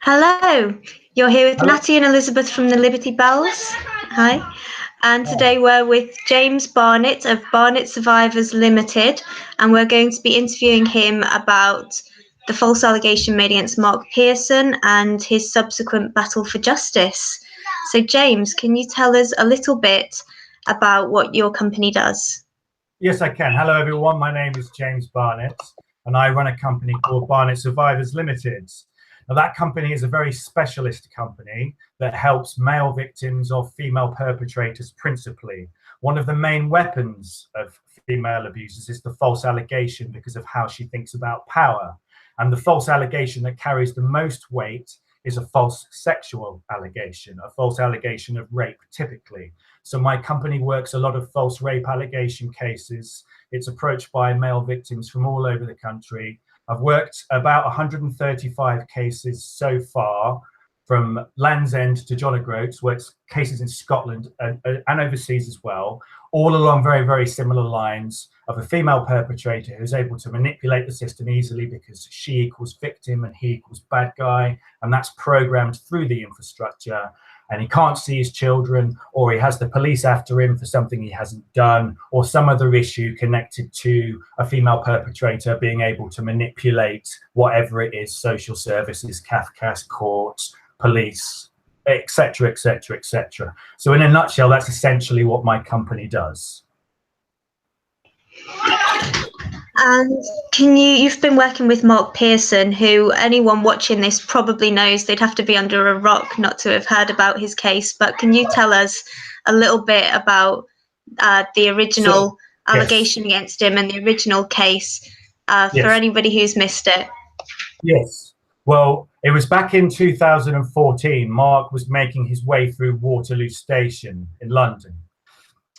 Hello, you're here with Hello. Natty and Elizabeth from the Liberty Bells. Hi. And today we're with James Barnett of Barnett Survivors Limited, and we're going to be interviewing him about the false allegation made against Mark Pearson and his subsequent battle for justice. So James, can you tell us a little bit about what your company does? Yes, I can. Hello, everyone. My name is James Barnett, and I run a company called Barnett Survivors Limited. Now, that company is a very specialist company that helps male victims of female perpetrators principally. One of the main weapons of female abusers is the false allegation because of how she thinks about power. And the false allegation that carries the most weight is a false sexual allegation, a false allegation of rape typically. So my company works a lot of false rape allegation cases. It's approached by male victims from all over the country. I've worked about 135 cases so far, from Land's End to John O'Groats, worked cases in Scotland and overseas as well, all along very, very similar lines of a female perpetrator who's able to manipulate the system easily because she equals victim and he equals bad guy, and that's programmed through the infrastructure. And he can't see his children, or he has the police after him for something he hasn't done, or some other issue connected to a female perpetrator being able to manipulate whatever it is, social services, CAFCAS, courts, police, etc., etc., etc. So in a nutshell, that's essentially what my company does. And you've been working with Mark Pearson, who anyone watching this probably knows. They'd have to be under a rock not to have heard about his case. But can you tell us a little bit about the original allegation against him and the original case for anybody who's missed it? Yes. Well, it was back in 2014. Mark was making his way through Waterloo Station in London.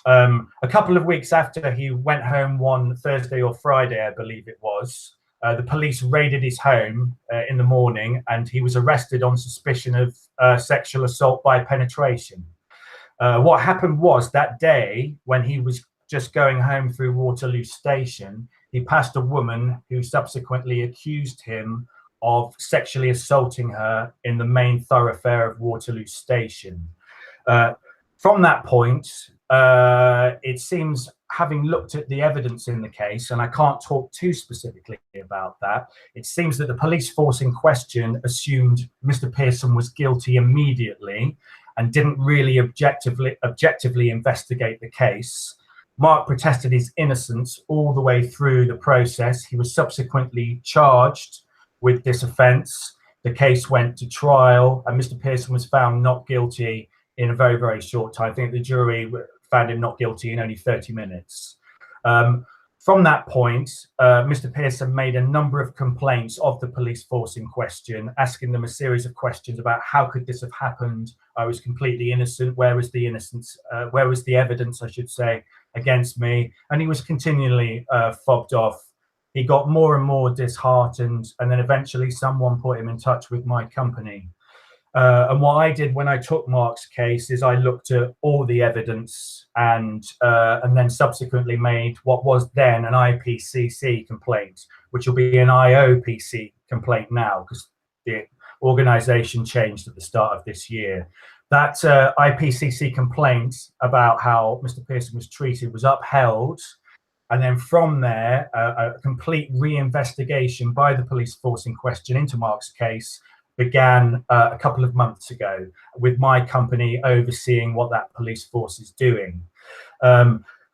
A couple of weeks after he went home one Thursday or Friday, I believe it was, the police raided his home in the morning, and he was arrested on suspicion of sexual assault by penetration. What happened was that day, when he was just going home through Waterloo Station, he passed a woman who subsequently accused him of sexually assaulting her in the main thoroughfare of Waterloo Station. From that point, it seems, having looked at the evidence in the case, and I can't talk too specifically about that, it seems that the police force in question assumed Mr. Pearson was guilty immediately and didn't really objectively investigate the case. Mark protested his innocence all the way through the process. He was subsequently charged with this offence. The case went to trial, and Mr. Pearson was found not guilty in a very, very short time. I think the jury found him not guilty in only 30 minutes. From that point, Mr. Pearson made a number of complaints of the police force in question, asking them a series of questions about how could this have happened? I was completely innocent. Where was the innocence? Where was the evidence, I should say, against me? And he was continually fobbed off. He got more and more disheartened, and then eventually someone put him in touch with my company. And what I did when I took Mark's case is I looked at all the evidence and then subsequently made what was then an IPCC complaint, which will be an IOPC complaint now because the organisation changed at the start of this year. That IPCC complaint about how Mr. Pearson was treated was upheld. And then from there, a complete reinvestigation by the police force in question into Mark's case began a couple of months ago, with my company overseeing what that police force is doing.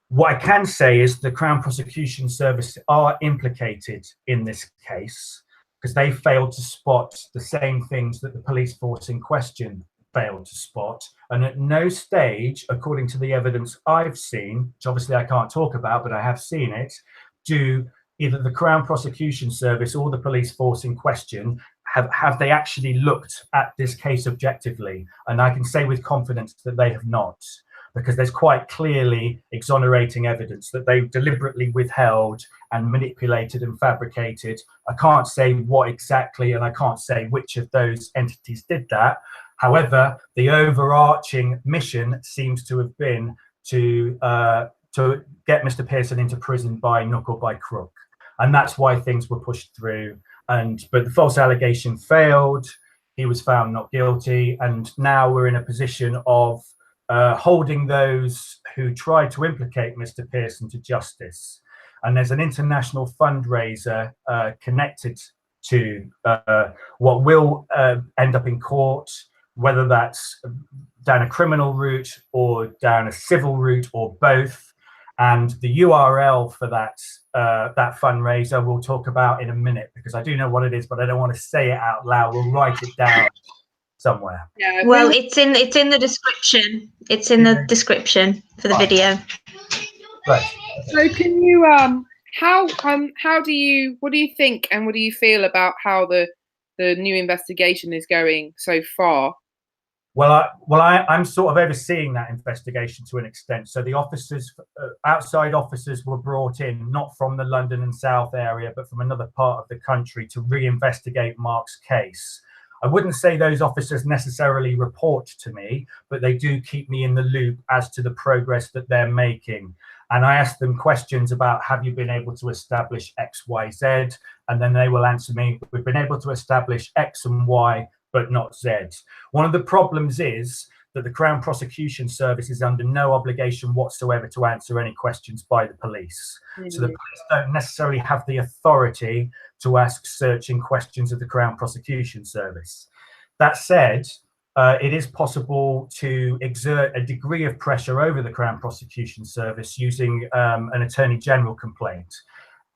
What I can say is the Crown Prosecution Service are implicated in this case because they failed to spot the same things that the police force in question failed to spot. And at no stage, according to the evidence I've seen, which obviously I can't talk about, but I have seen it, do either the Crown Prosecution Service or the police force in question have they actually looked at this case objectively? And I can say with confidence that they have not, because there's quite clearly exonerating evidence that they've deliberately withheld and manipulated and fabricated. I can't say what exactly, and I can't say which of those entities did that. However, the overarching mission seems to have been to get Mr. Pearson into prison by nook or by crook. And that's why things were pushed through. But the false allegation failed. He was found not guilty, and now we're in a position of holding those who tried to implicate Mr. Pearson to justice. And there's an international fundraiser connected to what will end up in court, whether that's down a criminal route or down a civil route or both. And the URL for that fundraiser we'll talk about in a minute, because I do know what it is, but I don't want to say it out loud. We'll write it down somewhere. Yeah, well, it's in the description. It's in the description for the video. Right. So can you what do you think and what do you feel about how the new investigation is going so far? Well, I'm sort of overseeing that investigation to an extent. So the officers, outside officers, were brought in not from the London and South area, but from another part of the country to reinvestigate Mark's case. I wouldn't say those officers necessarily report to me, but they do keep me in the loop as to the progress that they're making. And I ask them questions about, have you been able to establish X, Y, Z? And then they will answer me, we've been able to establish X and Y, but not Z. One of the problems is that the Crown Prosecution Service is under no obligation whatsoever to answer any questions by the police. Mm-hmm. So the police don't necessarily have the authority to ask searching questions of the Crown Prosecution Service. That said, it is possible to exert a degree of pressure over the Crown Prosecution Service using an Attorney General complaint.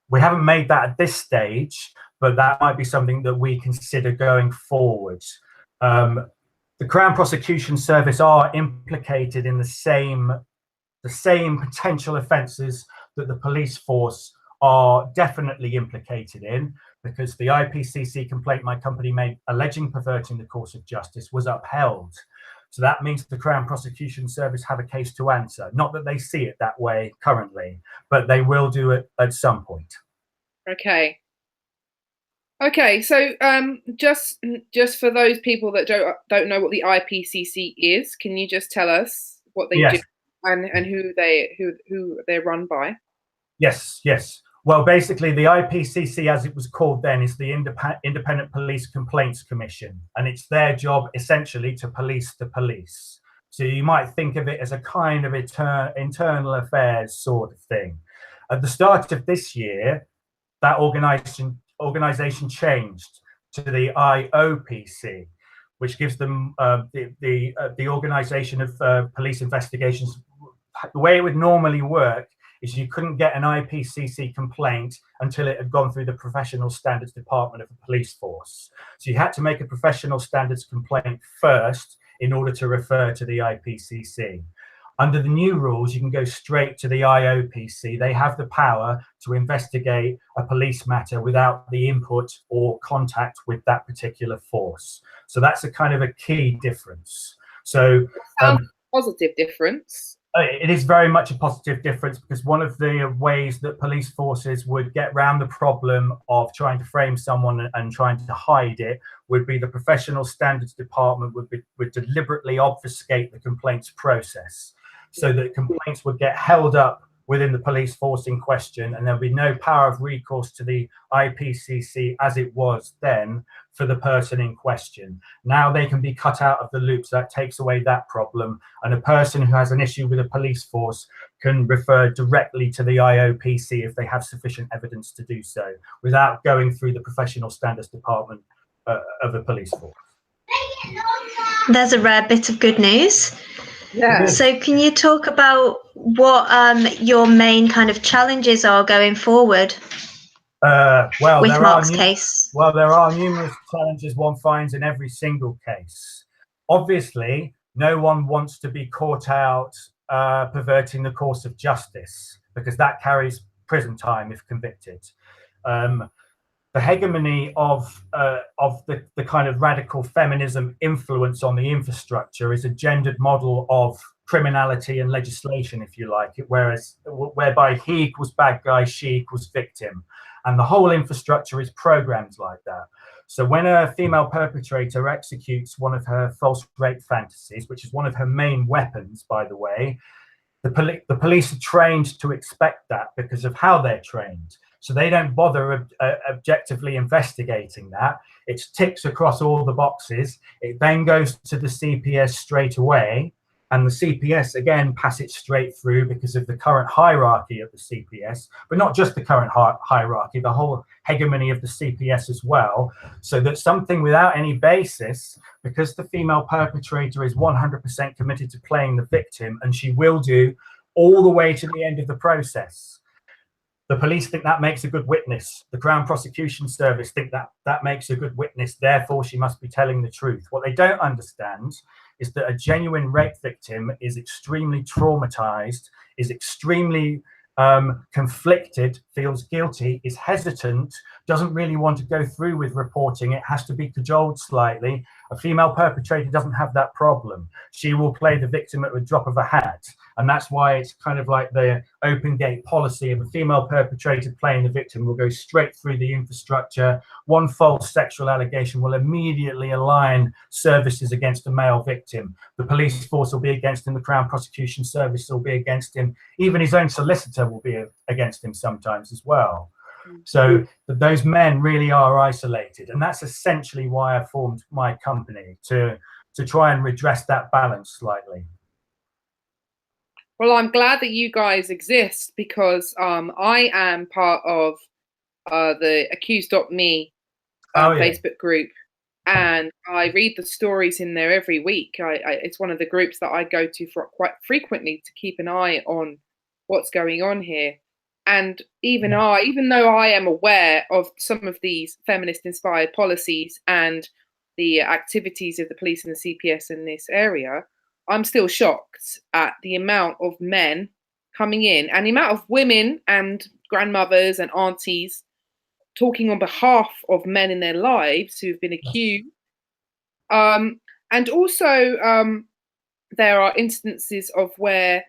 We haven't made that at this stage, but that might be something that we consider going forward. The Crown Prosecution Service are implicated in the same potential offences that the police force are definitely implicated in, because the IPCC complaint my company made alleging perverting the course of justice was upheld. So that means the Crown Prosecution Service have a case to answer. Not that they see it that way currently, but they will do it at some point. Okay. Okay, so just for those people that don't know what the IPCC is, can you just tell us what they do and who they're run by? Yes. Well, basically, the IPCC, as it was called then, is the Independent Police Complaints Commission, and it's their job essentially to police the police. So you might think of it as a kind of internal affairs sort of thing. At the start of this year, that organization changed to the IOPC, which gives them the organization of police investigations. The way it would normally work is you couldn't get an IPCC complaint until it had gone through the Professional Standards Department of the police force. So you had to make a professional standards complaint first in order to refer to the IPCC. Under the new rules, you can go straight to the IOPC. They have the power to investigate a police matter without the input or contact with that particular force. So that's a kind of a key difference. So sounds a positive difference. It is very much a positive difference, because one of the ways that police forces would get around the problem of trying to frame someone and trying to hide it would be the Professional Standards Department would deliberately obfuscate the complaints process, so that complaints would get held up within the police force in question, and there'll be no power of recourse to the IPCC as it was then for the person in question. Now they can be cut out of the loop, so that takes away that problem, and a person who has an issue with a police force can refer directly to the IOPC if they have sufficient evidence to do so, without going through the Professional Standards Department of the police force. There's a rare bit of good news. Yeah. So can you talk about what your main kind of challenges are going forward with Mark's case? Well, there are numerous challenges one finds in every single case. Obviously, no one wants to be caught out perverting the course of justice, because that carries prison time if convicted. The hegemony of the kind of radical feminism influence on the infrastructure is a gendered model of criminality and legislation, if you like, whereby he equals bad guy, she equals victim. And the whole infrastructure is programmed like that. So when a female perpetrator executes one of her false rape fantasies, which is one of her main weapons, by the way, the police are trained to expect that because of how they're trained. So they don't bother objectively investigating that. It ticks across all the boxes. It then goes to the CPS straight away. And the CPS, again, pass it straight through because of the current hierarchy of the CPS, but not just the current hierarchy, the whole hegemony of the CPS as well. So that something without any basis, because the female perpetrator is 100% committed to playing the victim, and she will do all the way to the end of the process. The police think that makes a good witness. The Crown Prosecution Service think that that makes a good witness. Therefore, she must be telling the truth. What they don't understand is that a genuine rape victim is extremely traumatized, is extremely conflicted, feels guilty, is hesitant, doesn't really want to go through with reporting it, has to be cajoled slightly. A female perpetrator doesn't have that problem. She will play the victim at the drop of a hat. And that's why it's kind of like the open gate policy of a female perpetrator playing the victim will go straight through the infrastructure. One false sexual allegation will immediately align services against a male victim. The police force will be against him. The Crown Prosecution Service will be against him. Even his own solicitor will be against him sometimes as well. So those men really are isolated. And that's essentially why I formed my company, to try and redress that balance slightly. Well, I'm glad that you guys exist, because I am part of the Accused.me Facebook group, and I read the stories in there every week. It's one of the groups that I go to for quite frequently to keep an eye on what's going on here. And even though I am aware of some of these feminist-inspired policies and the activities of the police and the CPS in this area, I'm still shocked at the amount of men coming in and the amount of women and grandmothers and aunties talking on behalf of men in their lives who've been accused. And also there are instances of where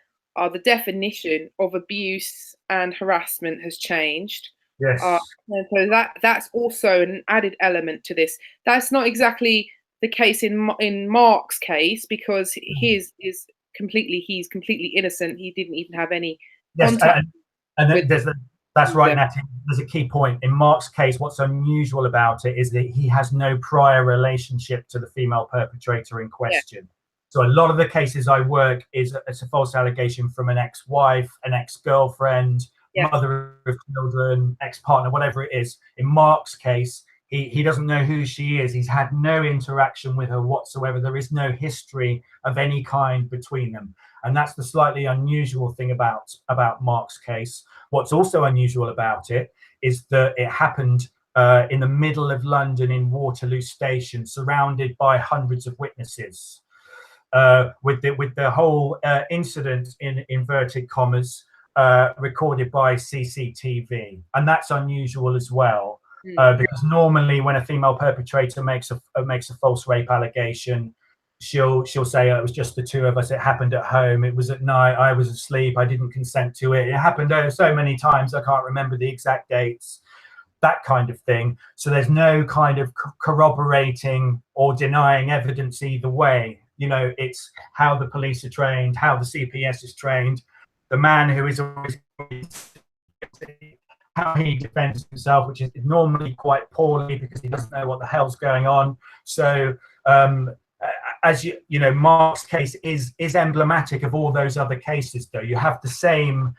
the definition of abuse and harassment has changed. Yes. And so that's also an added element to this. That's not exactly the case in Mark's case, because he's completely innocent. He didn't even have any contact. And that's right, Natty. There's a key point. In Mark's case, what's unusual about it is that he has no prior relationship to the female perpetrator in question. Yeah. So a lot of the cases I work it's a false allegation from an ex-wife, an ex-girlfriend, mother of children, ex-partner, whatever it is. In Mark's case, he doesn't know who she is. He's had no interaction with her whatsoever. There is no history of any kind between them. And that's the slightly unusual thing about Mark's case. What's also unusual about it is that it happened in the middle of London in Waterloo Station, surrounded by hundreds of witnesses. With the whole incident, in inverted commas, recorded by CCTV, and that's unusual as well, because normally when a female perpetrator makes a false rape allegation, she'll say, oh, it was just the two of us, it happened at home, it was at night, I was asleep, I didn't consent to it, it happened so many times I can't remember the exact dates, that kind of thing. So there's no kind of corroborating or denying evidence either way. You know, it's how the police are trained, how the CPS is trained, the man who is always, how he defends himself, which is normally quite poorly because he doesn't know what the hell's going on. So as you know, Mark's case is emblematic of all those other cases, though. You have the same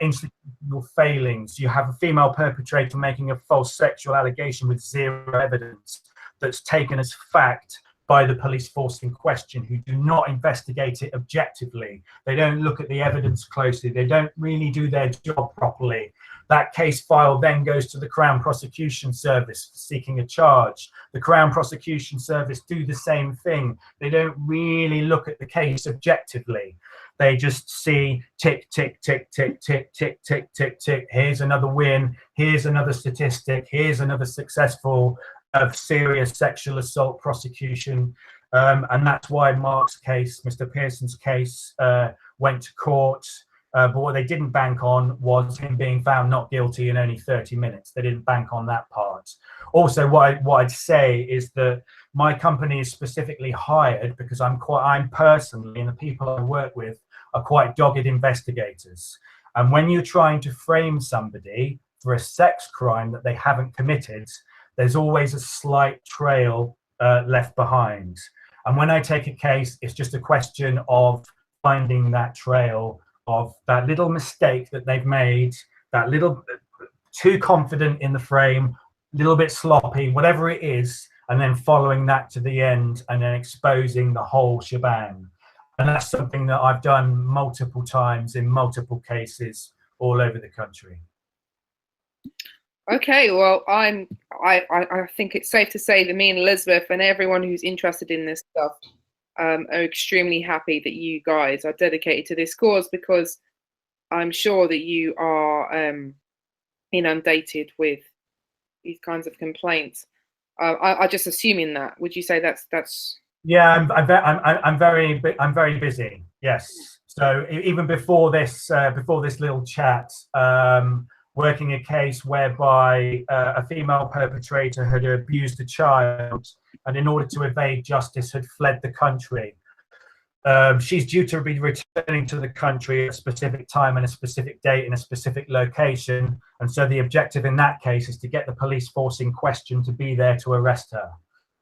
institutional failings. You have a female perpetrator making a false sexual allegation with zero evidence that's taken as fact by the police force in question, who do not investigate it objectively. They don't look at the evidence closely. They don't really do their job properly. That case file then goes to the Crown Prosecution Service seeking a charge. The Crown Prosecution Service do the same thing. They don't really look at the case objectively. They just see tick, tick, tick, tick, tick, tick, tick, tick, tick. Here's another win. Here's another statistic. Here's another successful of serious sexual assault prosecution. And that's why Mark's case, Mr. Pearson's case, went to court. But what they didn't bank on was him being found not guilty in only 30 minutes. They didn't bank on that part. Also, what I'd say is that my company is specifically hired because I'm personally, and the people I work with are quite dogged investigators. And when you're trying to frame somebody for a sex crime that they haven't committed, there's always a slight trail left behind. And when I take a case, it's just a question of finding that trail of that little mistake that they've made, that little too confident in the frame, a little bit sloppy, whatever it is, and then following that to the end and then exposing the whole shebang. And that's something that I've done multiple times in multiple cases all over the country. Okay, well, I think it's safe to say that me and Elizabeth and everyone who's interested in this stuff are extremely happy that you guys are dedicated to this cause, because I'm sure that you are inundated with these kinds of complaints. I just assuming that. Would you say that's? Yeah, I'm very busy. Yes. So even before this little chat, working a case whereby a female perpetrator had abused a child, and in order to evade justice had fled the country. She's due to be returning to the country at a specific time and a specific date in a specific location. And so the objective in that case is to get the police force in question to be there to arrest her.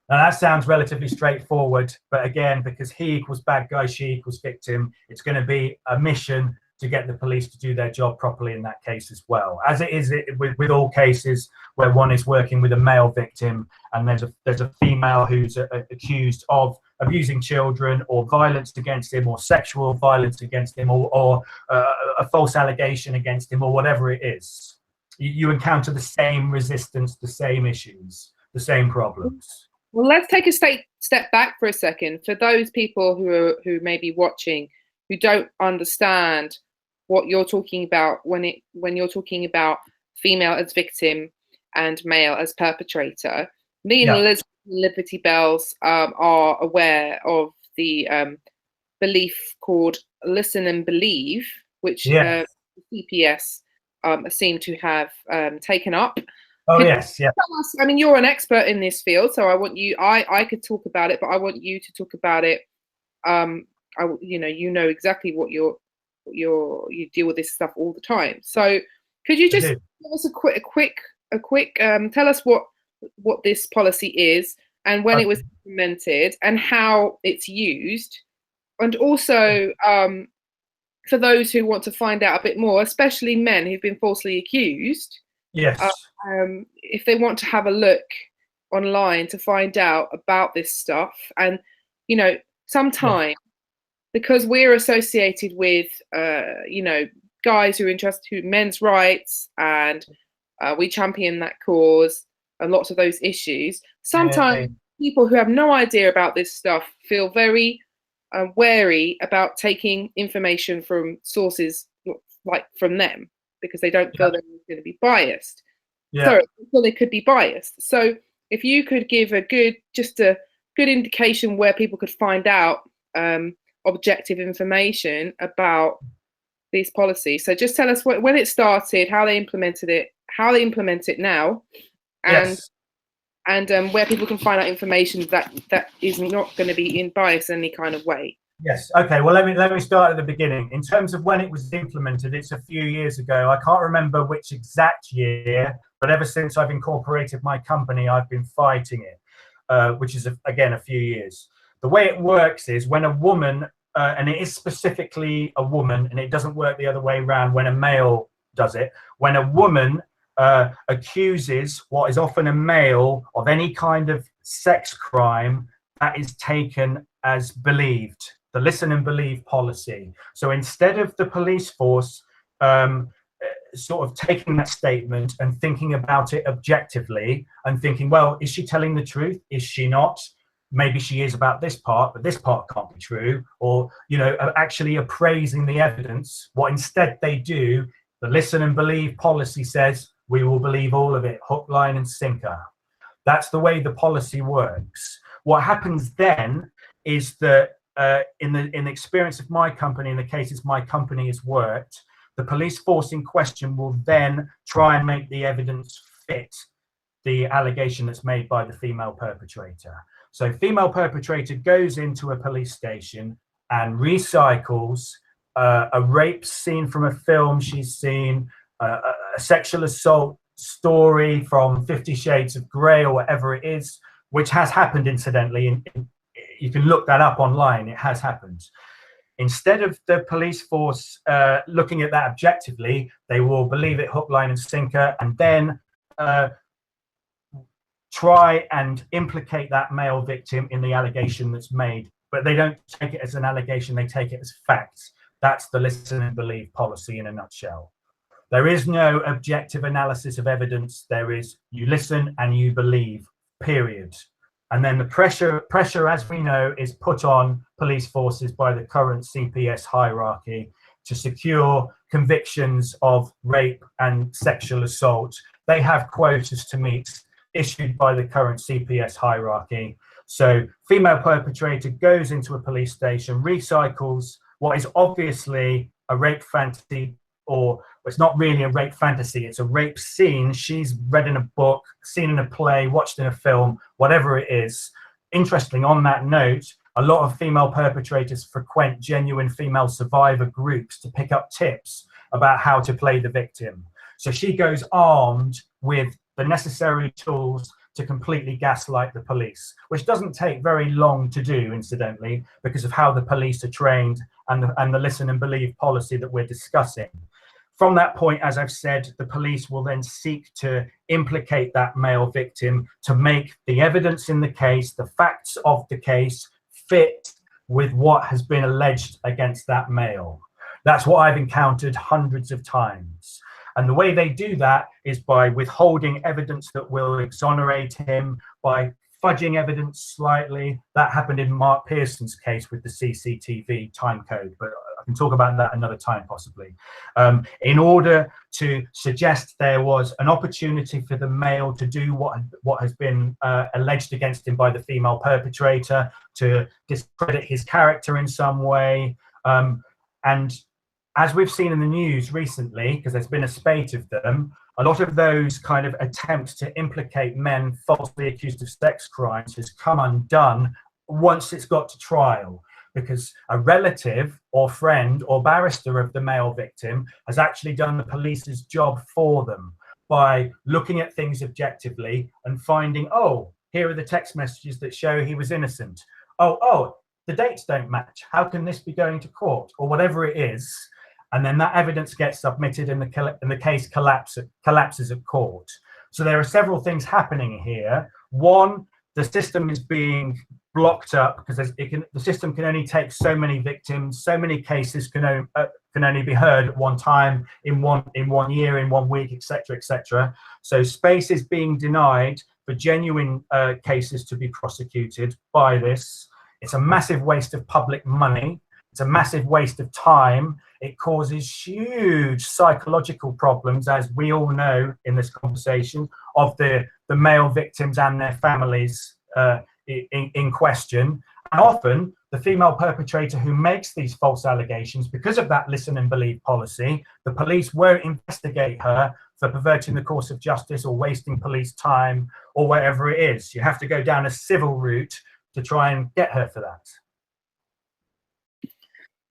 Now that sounds relatively straightforward, but again, because he equals bad guy, she equals victim, it's going to be a mission to get the police to do their job properly in that case as well. As it is with all cases where one is working with a male victim and there's a female who's accused of abusing children or violence against him or sexual violence against him or a false allegation against him or whatever it is. You encounter the same resistance, the same issues, the same problems. Well, let's take a step back for a second. For those people who may be watching, who don't understand what you're talking about when you're talking about female as victim and male as perpetrator, me and Elizabeth Liberty Bells are aware of the belief called listen and believe, which CPS seem to have taken up. Oh, yes, yeah. I mean, you're an expert in this field, so I want you. I could talk about it, but I want you to talk about it. You know exactly what you deal with this stuff all the time. So, could you just give us a quick tell us what this policy is and when it was implemented and how it's used, and also for those who want to find out a bit more, especially men who've been falsely accused. Yes. If they want to have a look online to find out about this stuff, and sometimes because we're associated with guys who are interested in men's rights and we champion that cause and lots of those issues, sometimes people who have no idea about this stuff feel very wary about taking information from sources like from them, because they don't feel they're going to be biased. So they could be biased. So if you could give a good indication where people could find out objective information about these policies. So just tell us when it started, how they implemented it, how they implement it now, and where people can find out information that is not going to be biased in any kind of way. Yes. Okay. Well, let me start at the beginning. In terms of when it was implemented, it's a few years ago. I can't remember which exact year, but ever since I've incorporated my company, I've been fighting it, which is again a few years. The way it works is when a woman, and it is specifically a woman, and it doesn't work the other way around when a male does it. When a woman accuses what is often a male of any kind of sex crime, that is taken as believed. The listen and believe policy. So instead of the police force sort of taking that statement and thinking about it objectively and thinking, well, is she telling the truth? Is she not? Maybe she is about this part, but this part can't be true. Or, actually appraising the evidence. What instead they do, the listen and believe policy says, we will believe all of it, hook, line, and sinker. That's the way the policy works. What happens then is that in the experience of my company, in the cases my company has worked, the police force in question will then try and make the evidence fit the allegation that's made by the female perpetrator. So female perpetrator goes into a police station and recycles a rape scene from a film she's seen, a sexual assault story from 50 Shades of Grey or whatever it is, which has happened incidentally. You can look that up online. It has happened. Instead of the police force looking at that objectively, they will believe it hook, line, and sinker, and then try and implicate that male victim in the allegation that's made. But they don't take it as an allegation, they take it as facts. That's the listen and believe policy in a nutshell. There is no objective analysis of evidence. There is, you listen and you believe, period. And then the pressure, as we know, is put on police forces by the current CPS hierarchy to secure convictions of rape and sexual assault. They have quotas to meet issued by the current CPS hierarchy. So female perpetrator goes into a police station, recycles what is obviously a rape fantasy, or it's not really a rape fantasy, it's a rape scene she's read in a book, seen in a play, watched in a film, whatever it is. Interestingly, on that note, a lot of female perpetrators frequent genuine female survivor groups to pick up tips about how to play the victim. So she goes armed with the necessary tools to completely gaslight the police, which doesn't take very long to do, incidentally, because of how the police are trained and the listen and believe policy that we're discussing. From that point, as I've said, the police will then seek to implicate that male victim to make the evidence in the case, the facts of the case, fit with what has been alleged against that male. That's what I've encountered hundreds of times. And the way they do that is by withholding evidence that will exonerate him, by fudging evidence slightly. That happened in Mark Pearson's case with the CCTV time code, but I can talk about that another time possibly. In order to suggest there was an opportunity for the male to do what has been alleged against him by the female perpetrator, to discredit his character in some way. And as we've seen in the news recently, because there's been a spate of them, a lot of those kind of attempts to implicate men falsely accused of sex crimes has come undone once it's got to trial, because a relative or friend or barrister of the male victim has actually done the police's job for them by looking at things objectively and finding, oh, here are the text messages that show he was innocent. Oh, the dates don't match. How can this be going to court? Or whatever it is. And then that evidence gets submitted and the case collapses at court. So there are several things happening here. One, the system is being blocked up because the system can only take so many victims, so many cases can only be heard at one time, in one year, in 1 week, etc., etc. So space is being denied for genuine cases to be prosecuted by this. It's a massive waste of public money. It's a massive waste of time. It causes huge psychological problems, as we all know in this conversation, of the male victims and their families in question. And often the female perpetrator who makes these false allegations, because of that listen and believe policy, the police won't investigate her for perverting the course of justice or wasting police time or whatever it is. You have to go down a civil route to try and get her for that.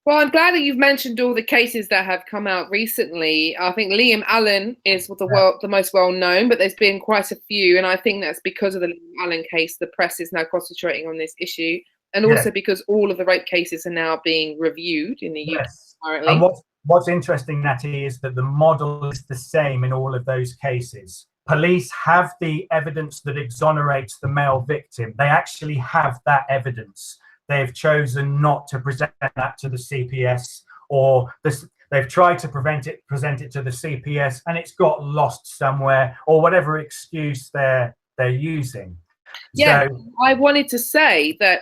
Well, I'm glad that you've mentioned all the cases that have come out recently. I think Liam Allen is the most well known, but there's been quite a few, and I think that's because of the Liam Allen case. The press is now concentrating on this issue, and also because all of the rape cases are now being reviewed in the UK currently. And what's interesting, Natty, is that the model is the same in all of those cases. Police have the evidence that exonerates the male victim. They actually have that evidence. They've chosen not to present that to the CPS, or they've tried to present it to the CPS, and it's got lost somewhere, or whatever excuse they're using. Yeah, so, I wanted to say that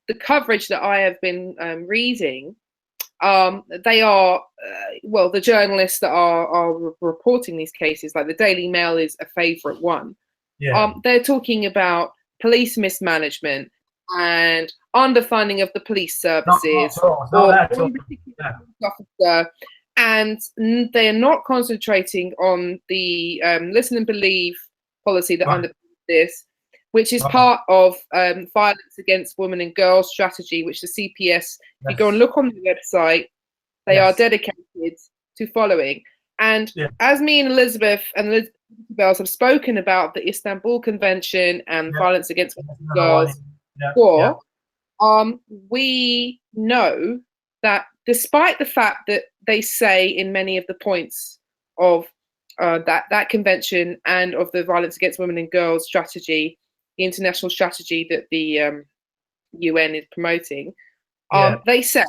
the coverage that I have been reading, they are the journalists that are reporting these cases, like the Daily Mail is a favourite one. Yeah. They're talking about police mismanagement and underfunding of the police services, officer, and they're not concentrating on the listen and believe policy that underpins this, which is part of violence against women and girls strategy, which the CPS, if you go and look on the website, they are dedicated to following. And as me and Elizabeth Bells have spoken about the Istanbul Convention and violence against women and girls before, we know that despite the fact that they say in many of the points of that convention and of the violence against women and girls strategy, the international strategy that the UN is promoting, they say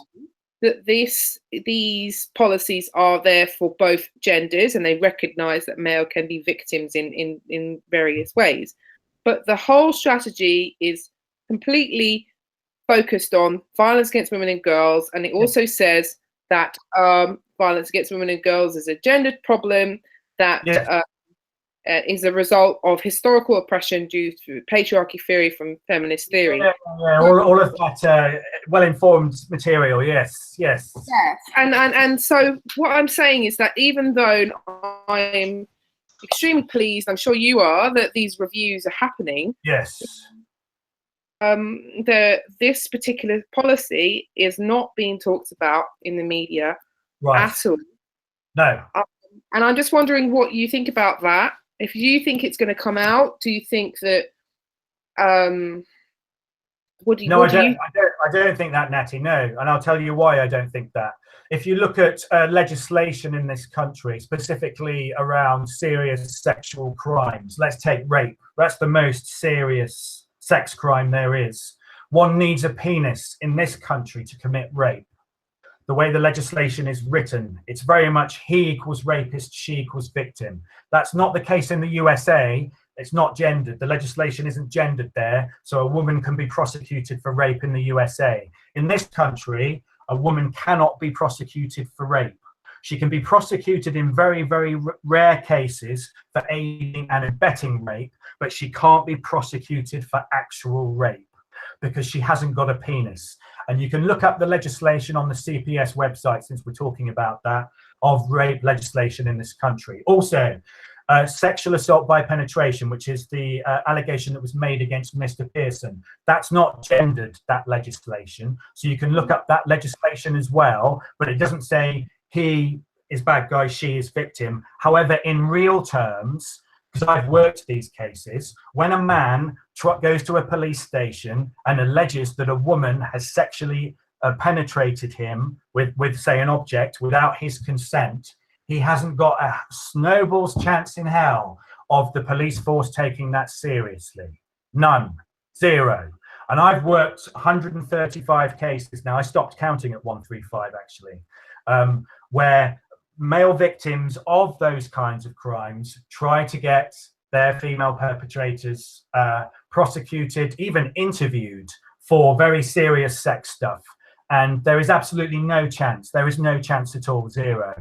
that these policies are there for both genders, and they recognize that male can be victims in various ways. But the whole strategy is completely focused on violence against women and girls, and it also says that violence against women and girls is a gendered problem that is a result of historical oppression due to patriarchy theory from feminist theory. All of that well-informed material. Yes. And so what I'm saying is that even though I'm extremely pleased, I'm sure you are, that these reviews are happening. Yes. This particular policy is not being talked about in the media at all. No. And I'm just wondering what you think about that. If you think it's going to come out, do you think that? I don't think that, Natty. No, and I'll tell you why I don't think that. If you look at legislation in this country, specifically around serious sexual crimes, let's take rape. That's the most serious sex crime there is. One needs a penis in this country to commit rape. The way the legislation is written, it's very much he equals rapist, she equals victim. That's not the case in the USA. It's not gendered. The legislation isn't gendered there, so a woman can be prosecuted for rape in the USA. In this country, a woman cannot be prosecuted for rape. She can be prosecuted in very, very rare cases for aiding and abetting rape, but she can't be prosecuted for actual rape because she hasn't got a penis. And you can look up the legislation on the CPS website, since we're talking about that, of rape legislation in this country. Also, sexual assault by penetration, which is the allegation that was made against Mr. Pearson. That's not gendered, that legislation. So you can look up that legislation as well, but it doesn't say he is bad guy, she is victim. However, in real terms, because I've worked these cases, when a man goes to a police station and alleges that a woman has sexually penetrated him with, say, an object without his consent, he hasn't got a snowball's chance in hell of the police force taking that seriously. None. Zero. And I've worked 135 cases now. I stopped counting at 135, actually, where male victims of those kinds of crimes try to get their female perpetrators prosecuted, even interviewed for very serious sex stuff. And there is absolutely no chance. There is no chance at all. Zero.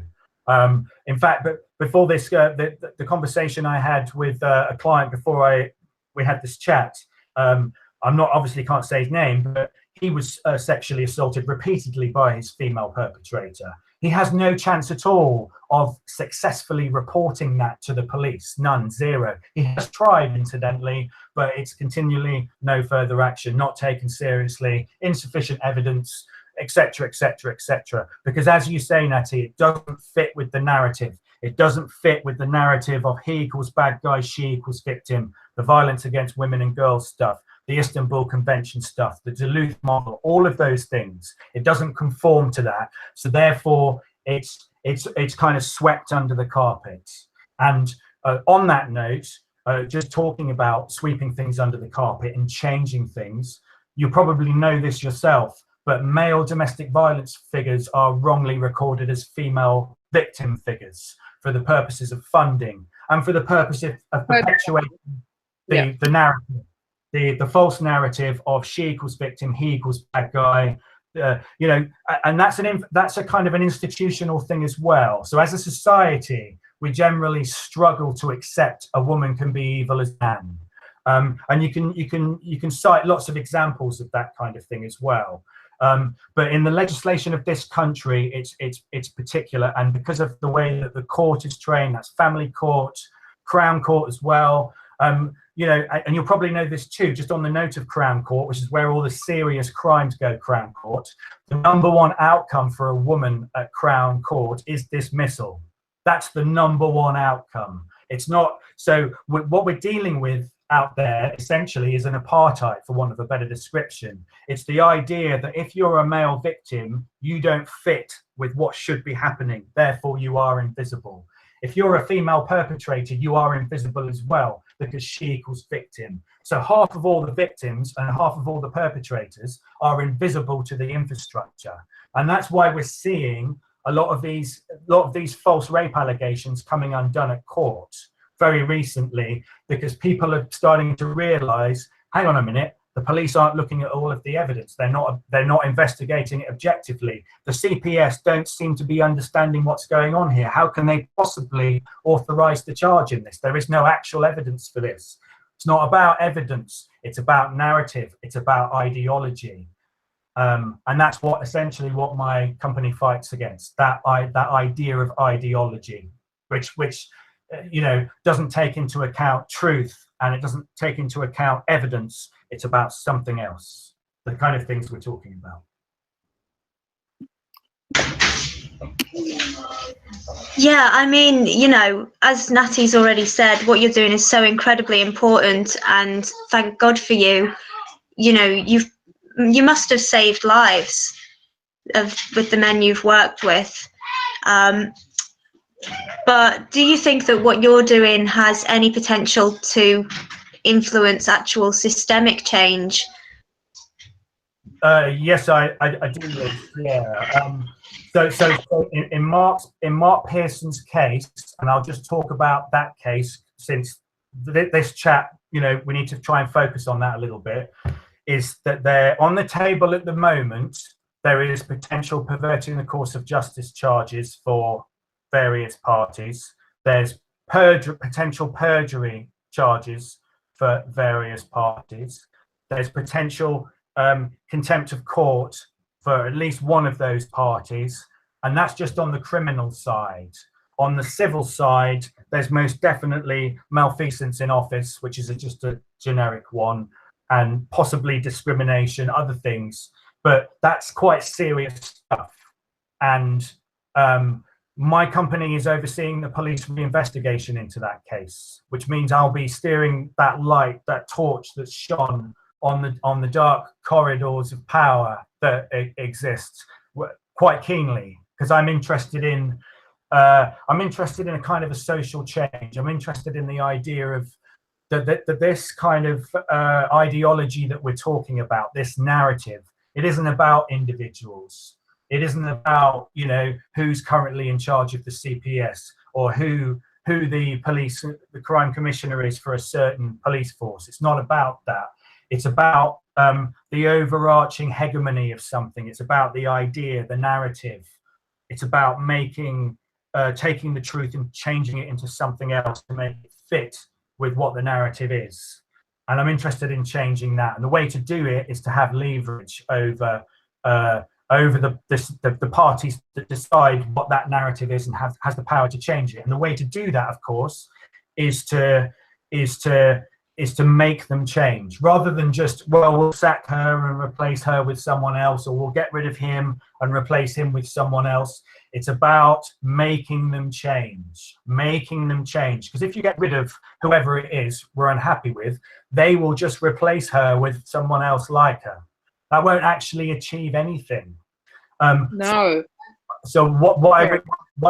In fact, but before this, the conversation I had with a client before we had this chat, I'm not, obviously can't say his name, but he was sexually assaulted repeatedly by his female perpetrator. He has no chance at all of successfully reporting that to the police. None. Zero. He has tried, incidentally, but it's continually no further action, not taken seriously, insufficient evidence, etc., etc., etc. Because as you say, Natty, it doesn't fit with the narrative. It doesn't fit with the narrative of he equals bad guy, she equals victim, the violence against women and girls stuff, the Istanbul Convention stuff, the Duluth model, all of those things. It doesn't conform to that. So therefore, it's kind of swept under the carpet. And on that note, just talking about sweeping things under the carpet and changing things, you probably know this yourself, but male domestic violence figures are wrongly recorded as female victim figures for the purposes of funding and for the purpose of perpetuating the narrative. The false narrative of she equals victim, he equals bad guy, you know, and that's a kind of an institutional thing as well. So as a society, we generally struggle to accept a woman can be evil as man, and you can cite lots of examples of that kind of thing as well. But in the legislation of this country, it's particular, and because of the way that the court is trained, that's family court, Crown Court as well. You know, and you'll probably know this too, just on the note of Crown Court, which is where all the serious crimes go, Crown Court. The number one outcome for a woman at Crown Court is dismissal. That's the number one outcome. It's not. So what we're dealing with out there essentially is an apartheid, for want of a better description. It's the idea that if you're a male victim, you don't fit with what should be happening, therefore you are invisible. If you're a female perpetrator, you are invisible as well, because she equals victim. So half of all the victims and half of all the perpetrators are invisible to the infrastructure. And that's why we're seeing a lot of these false rape allegations coming undone at court very recently, because people are starting to realize, hang on a minute, the police aren't looking at all of the evidence. They're not investigating it objectively. The CPS don't seem to be understanding what's going on here. How can they possibly authorize the charge in this? There is no actual evidence for this. It's not about evidence. It's about narrative. It's about ideology. And that's essentially what my company fights against, that idea of ideology, which doesn't take into account truth, and it doesn't take into account evidence. It's about something else, the kind of things we're talking about. Yeah, I mean, as Natty's already said, what you're doing is so incredibly important, and thank God for you. You must have saved lives with the men you've worked with. But do you think that what you're doing has any potential to influence actual systemic change? Yes, I do. Yeah. So in Mark Pearson's case, and I'll just talk about that case since this chat, we need to try and focus on that a little bit. Is that they're on the table at the moment? There is potential perverting the course of justice charges for various parties. There's potential perjury charges for various parties. There's potential contempt of court for at least one of those parties, and that's just on the criminal side. On the civil side, there's most definitely malfeasance in office, which is just a generic one, and possibly discrimination, other things, but that's quite serious stuff. And my company is overseeing the police investigation into that case, which means I'll be steering that light, that torch that's shone on the dark corridors of power that exist quite keenly, because I'm interested in a kind of a social change. I'm interested in the idea of that this kind of ideology that we're talking about, this narrative, it isn't about individuals. It isn't about, who's currently in charge of the CPS, or who the crime commissioner is for a certain police force. It's not about that. It's about the overarching hegemony of something. It's about the idea, the narrative. It's about taking the truth and changing it into something else to make it fit with what the narrative is. And I'm interested in changing that. And the way to do it is to have leverage over the parties that decide what that narrative is and has the power to change it. And the way to do that, of course, is to make them change, rather than just, well, we'll sack her and replace her with someone else, or we'll get rid of him and replace him with someone else. It's about making them change, because if you get rid of whoever it is we're unhappy with, they will just replace her with someone else like her. That won't actually achieve anything. No. So what I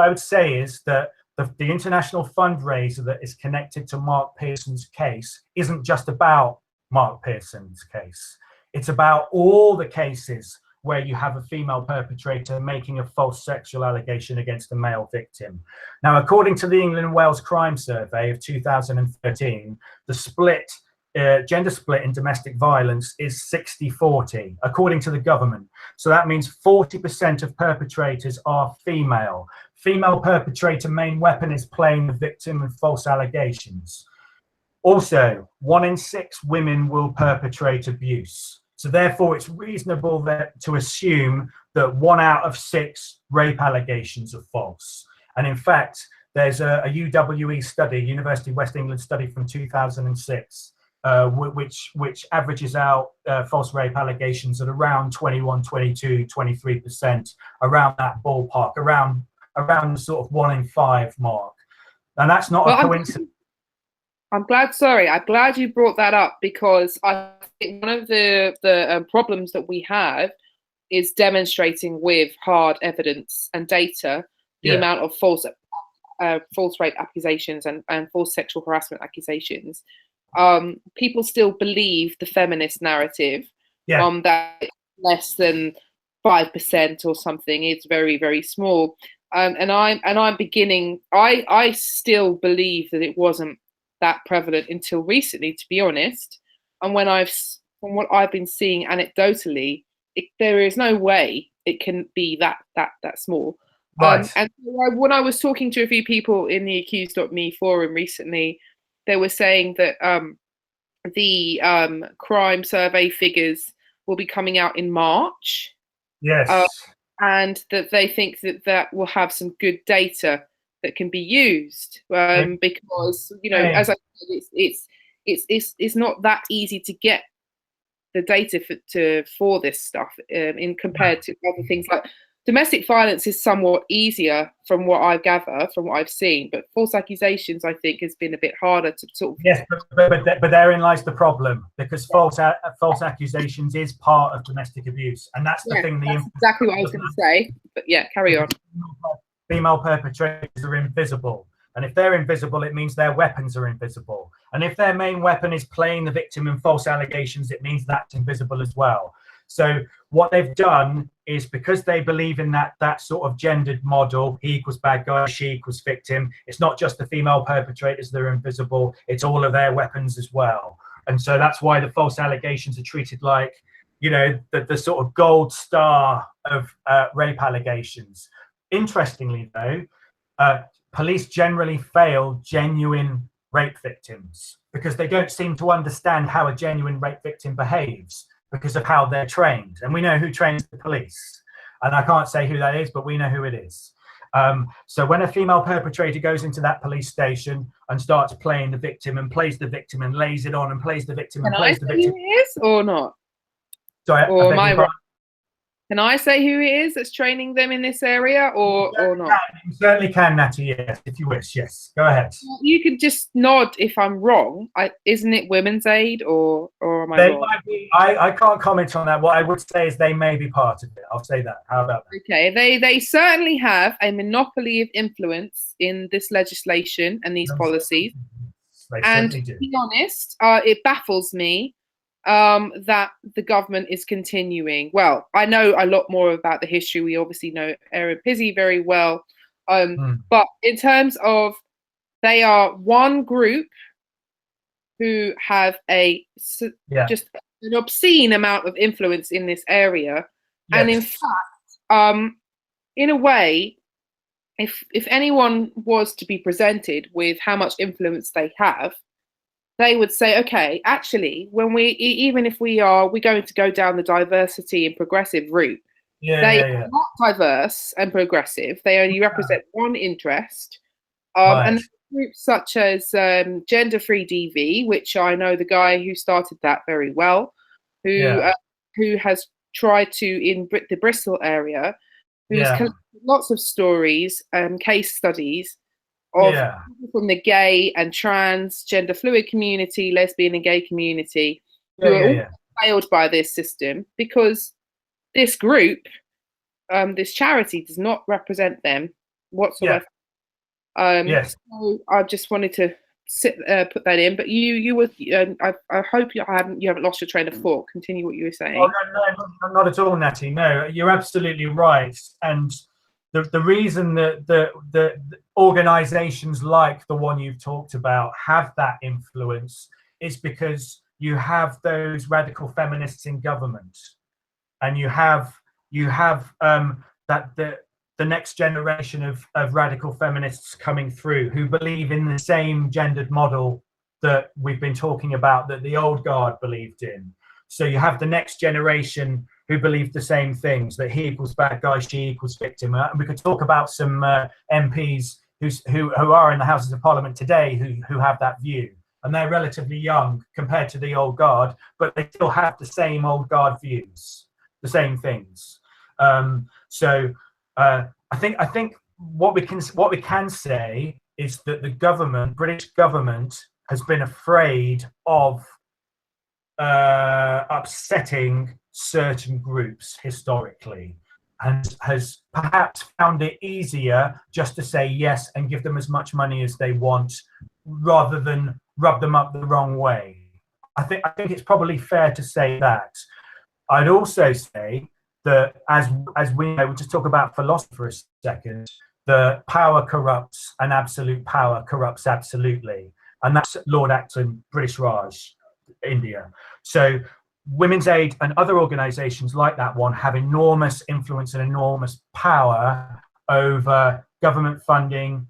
would say is that the international fundraiser that is connected to Mark Pearson's case isn't just about Mark Pearson's case. It's about all the cases where you have a female perpetrator making a false sexual allegation against a male victim. Now, according to the England and Wales Crime Survey of 2013, the gender split in domestic violence is 60-40, according to the government. So that means 40% of perpetrators are female. Female perpetrator main weapon is playing the victim with false allegations. Also, 1 in 6 women will perpetrate abuse. So therefore, it's reasonable to assume that 1 out of 6 rape allegations are false. And in fact, there's a UWE study, University of West England study from 2006, which averages out false rape allegations at around 21, 22, 23%, around that ballpark, around the sort of 1 in 5 mark. And that's not a coincidence. I'm glad you brought that up, because I think one of the problems that we have is demonstrating with hard evidence and data the amount of false rape accusations and false sexual harassment accusations. People still believe the feminist narrative, that less than 5% or something. It's very, very small. And I'm beginning. I still believe that it wasn't that prevalent until recently, to be honest. And from what I've been seeing anecdotally, there is no way it can be that small. Right. And when I was talking to a few people in the Accused.me forum recently, they were saying that the crime survey figures will be coming out in March. Yes. And that they think that will have some good data that can be used, because as I said, it's not that easy to get the data for this stuff in compared to other things. Like domestic violence is somewhat easier from what I gather, from what I've seen, but false accusations, I think, has been a bit harder to sort of. Yes, but therein lies the problem, because false accusations is part of domestic abuse, and that's the thing. That's exactly what I was going to say. But yeah, carry on. Female perpetrators are invisible, and if they're invisible, it means their weapons are invisible. And if their main weapon is playing the victim in false allegations, it means that's invisible as well. So what they've done is, because they believe in that sort of gendered model, he equals bad guy, she equals victim, it's not just the female perpetrators that are invisible, it's all of their weapons as well. And so that's why the false allegations are treated like, the sort of gold star of rape allegations. Interestingly, though, police generally fail genuine rape victims because they don't seem to understand how a genuine rape victim behaves, because of how they're trained. And we know who trains the police. And I can't say who that is, but we know who it is. So when a female perpetrator goes into that police station and starts playing the victim and plays the victim and lays it on and plays the victim and plays the victim. Who it is or not? Sorry, or am I wrong? Can I say who it is that's training them in this area, or not? You certainly can, Natty, yes, if you wish, yes. Go ahead. You could just nod if I'm wrong. Isn't it Women's Aid, or am I wrong? Might be, I can't comment on that. What I would say is they may be part of it. I'll say that. How about that? Okay, they certainly have a monopoly of influence in this legislation and these policies. And to be honest, it baffles me that the government is continuing. Well, I know a lot more about the history. We obviously know Erin Pizzey very well. But in terms of, they are one group who have just an obscene amount of influence in this area. Yes. And in fact, in a way, if anyone was to be presented with how much influence they have, they would say, okay, actually, even if we're going to go down the diversity and progressive route, they are not diverse and progressive. They only represent one interest. And groups such as Gender Free DV, which I know the guy who started that very well, who has tried to, in the Bristol area, who's collected lots of stories and case studies of people from the gay and trans, gender fluid community, lesbian and gay community, who are all failed by this system, because this group, this charity, does not represent them whatsoever. So I just wanted to put that in. But you were, I hope you haven't lost your train of thought. Continue what you were saying. Oh, no, not at all, Natty. No, you're absolutely right. And the reason that the organizations like the one you've talked about have that influence is because you have those radical feminists in government, and you have that the next generation of radical feminists coming through who believe in the same gendered model that we've been talking about, that the old guard believed in. So you have the next generation who believe the same things, that he equals bad guy, she equals victim. And we could talk about some MPs who are in the Houses of Parliament today who have that view. And they're relatively young compared to the old guard, but they still have the same old guard views, the same things. So I think what we can say is that the government, British government, has been afraid of upsetting certain groups historically, and has perhaps found it easier just to say yes and give them as much money as they want, rather than rub them up the wrong way. I think it's probably fair to say that. I'd also say that as we know, we'll just talk about philosophy for a second, that power corrupts, and absolute power corrupts absolutely. And that's Lord Acton, British Raj, India. So Women's Aid and other organizations like that one have enormous influence and enormous power over government funding,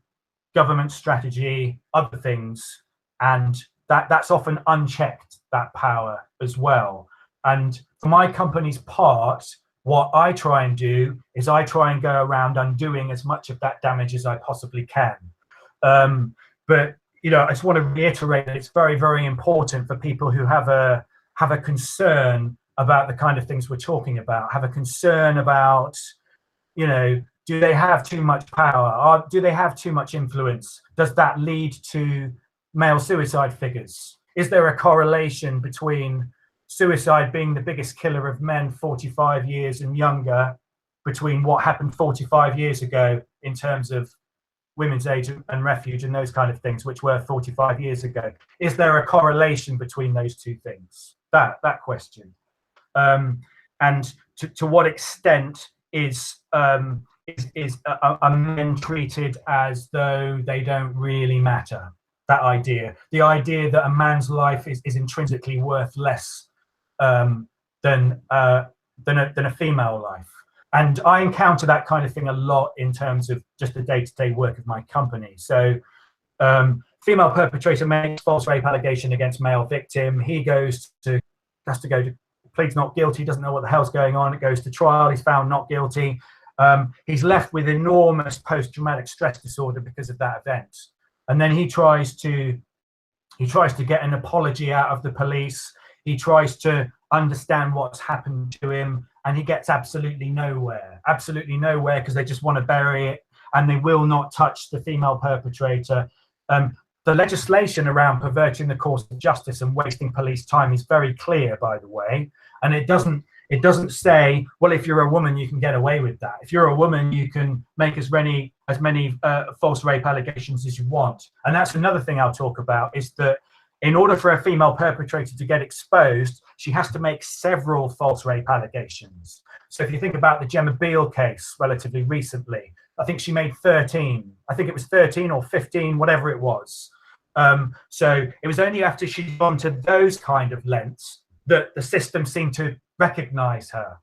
government strategy, other things, and that's often unchecked, that power as well. And for my company's part, what I try and do is I try and go around undoing as much of that damage as I possibly can. But you know, I just want to reiterate that it's very, very important for people who have a concern about the kind of things we're talking about, have a concern about, you know, do they have too much power? Or do they have too much influence? Does that lead to male suicide figures? Is there a correlation between suicide being the biggest killer of men 45 years and younger, between what happened 45 years ago in terms of Women's Aid and Refuge and those kind of things, which were 45 years ago? Is there a correlation between those two things? That question. And to what extent is men treated as though they don't really matter? That idea, the idea that a man's life is intrinsically worth less than a female life. And I encounter that kind of thing a lot in terms of just the day-to-day work of my company. So female perpetrator makes false rape allegation against male victim. He pleads not guilty, doesn't know what the hell's going on. It goes to trial, he's found not guilty. He's left with enormous post-traumatic stress disorder because of that event. And then he tries to get an apology out of the police. He tries to understand what's happened to him, and he gets absolutely nowhere, because they just want to bury it, and they will not touch the female perpetrator. The legislation around perverting the course of justice and wasting police time is very clear, by the way, and it doesn't say, well, if you're a woman, you can get away with that. If you're a woman, you can make as many false rape allegations as you want. And that's another thing I'll talk about, is that in order for a female perpetrator to get exposed, she has to make several false rape allegations. So if you think about the Gemma Beale case relatively recently, I think she made 13. I think it was 13 or 15, whatever it was. So it was only after she'd gone to those kind of lengths that the system seemed to recognize her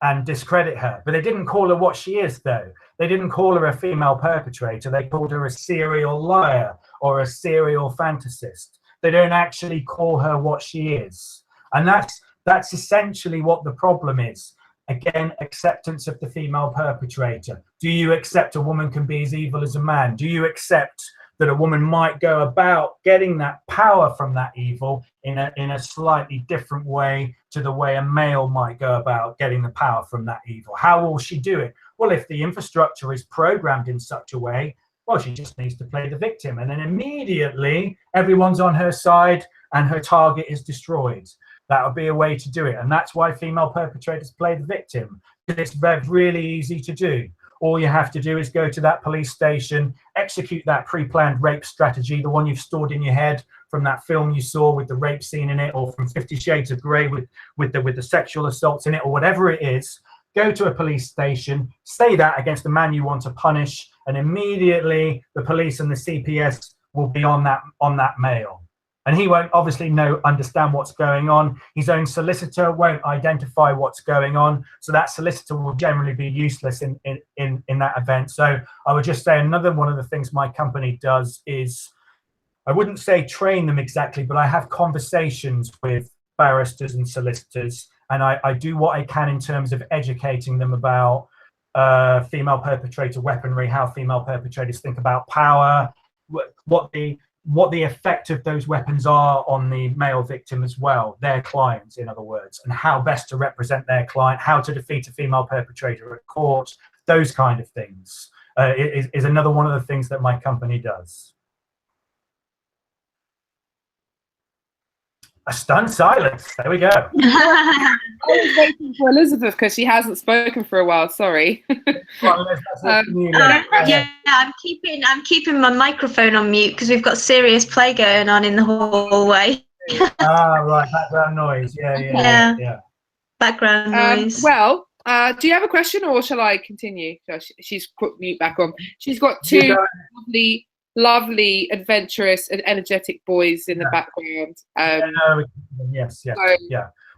and discredit her. But they didn't call her what she is, though. They didn't call her a female perpetrator. They called her a serial liar or a serial fantasist. They don't actually call her what she is. And that's essentially what the problem is. Again, acceptance of the female perpetrator. Do you accept a woman can be as evil as a man? Do you accept that a woman might go about getting that power from that evil in a slightly different way to the way a male might go about getting the power from that evil? How will she do it? Well, if the infrastructure is programmed in such a way, well, she just needs to play the victim, and then immediately everyone's on her side and her target is destroyed. That would be a way to do it, and that's why female perpetrators play the victim, because it's really easy to do. All you have to do is go to that police station, execute that pre-planned rape strategy, the one you've stored in your head from that film you saw with the rape scene in it, or from 50 Shades of Grey with the sexual assaults in it, or whatever it is. Go to a police station, say that against the man you want to punish, and immediately the police and the CPS will be on that male. And he won't obviously understand what's going on. His own solicitor won't identify what's going on. So that solicitor will generally be useless in that event. So I would just say another one of the things my company does is, I wouldn't say train them exactly, but I have conversations with barristers and solicitors, and I do what I can in terms of educating them about female perpetrator weaponry, how female perpetrators think about power, what the effect of those weapons are on the male victim as well, their clients, in other words, and how best to represent their client, how to defeat a female perpetrator at court, those kind of things is another one of the things that my company does. A stunned silence. There we go. I was waiting for Elizabeth because she hasn't spoken for a while. Sorry. Yeah, I'm keeping my microphone on mute because we've got serious play going on in the hallway. Right, background noise. Yeah. Background noise. Well, do you have a question, or shall I continue? She's put mute back on. She's got two lovely, adventurous, and energetic boys in the background. Yes.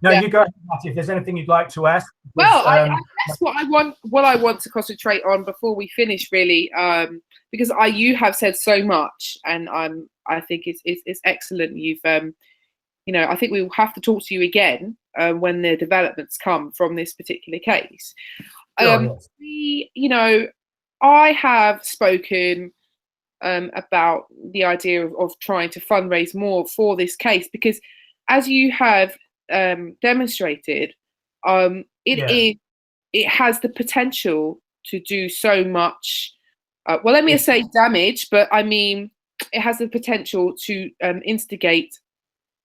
No, you go ahead, Matty, if there's anything you'd like to ask. Well, I guess what I want to concentrate on before we finish, really, because you have said so much, and I think it's excellent. You've I think we will have to talk to you again when the developments come from this particular case. Yes. I have spoken about the idea of trying to fundraise more for this case, because as you have demonstrated, it has the potential to do so much. Well, let me say damage, but I mean it has the potential to instigate.